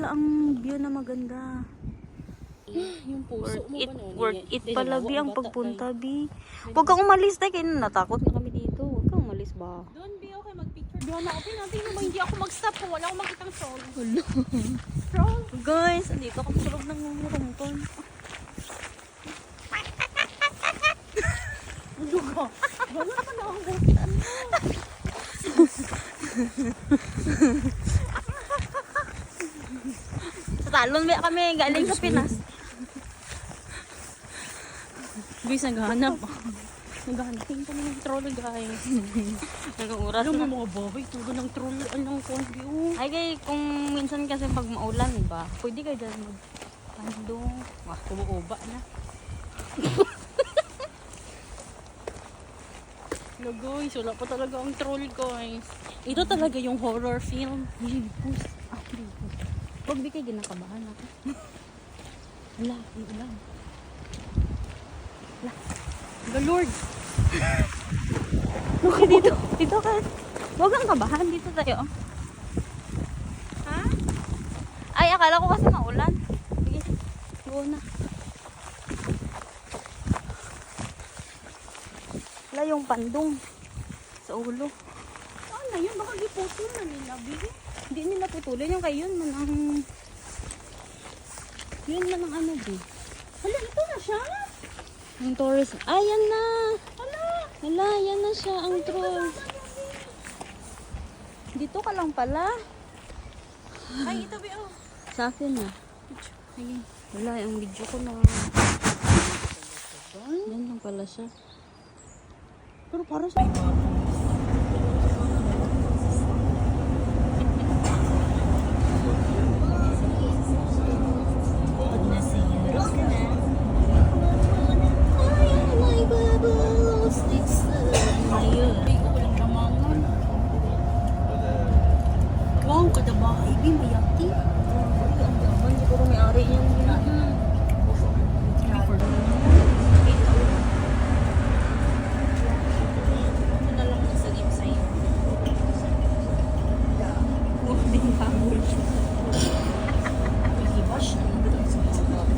pala ang view na maganda. Yung puso mo ba nun? Worth it pala, Bi, ang pagpunta, Bi. Huwag kang umalis, tay. Kaya natakot na kami dito. Huwag kang umalis ba? Doon, Bi, okay, mag-picture. Doon na, okay natin naman. Hindi ako mag-stop kung wala akong makitang soul. Guys, andito kami sa loob ng rumton. Lugo. Wala pa na akong bukitan mo. Sa talon ba kami, galing sa Pinas. Guys, naghahanap. Naghahanapin kami ng troll, guys. Nag-uras Alam na. mo mga baboy, tulo ng troll. Anong konti, oh. Ay, kay, kung minsan kasi pag maulan ba, pwede kayo dyan mag-pandong. Wah, kumuuba na. No, guys, wala pa talaga ang troll, guys. Ito talaga yung horror film. Libus. Ah, libus. Huwag di kayo ginakabahan ako. Wala, ulan. The Lord. Okay, dito. Dito ka. Huwag kang kabahan. Dito tayo. Ha? Ay, akala ko kasi maulan. Sige. Go na. Wala yung pandong sa ulo. Saan na yun? Baka giputol na nila, Bi. Hindi nila putulin yung kayo man ang... Yun man ang ano, Bi. Hala, ito na siya. Ang tourist. Ay, yan na. Hala. Wala, yan na siya. Ang troll. Dito ka lang pala. Ay, ito, Bi, oh. Sa akin na. Ayun. Wala, yung video ko na. Yan lang pala siya. Pero parang sa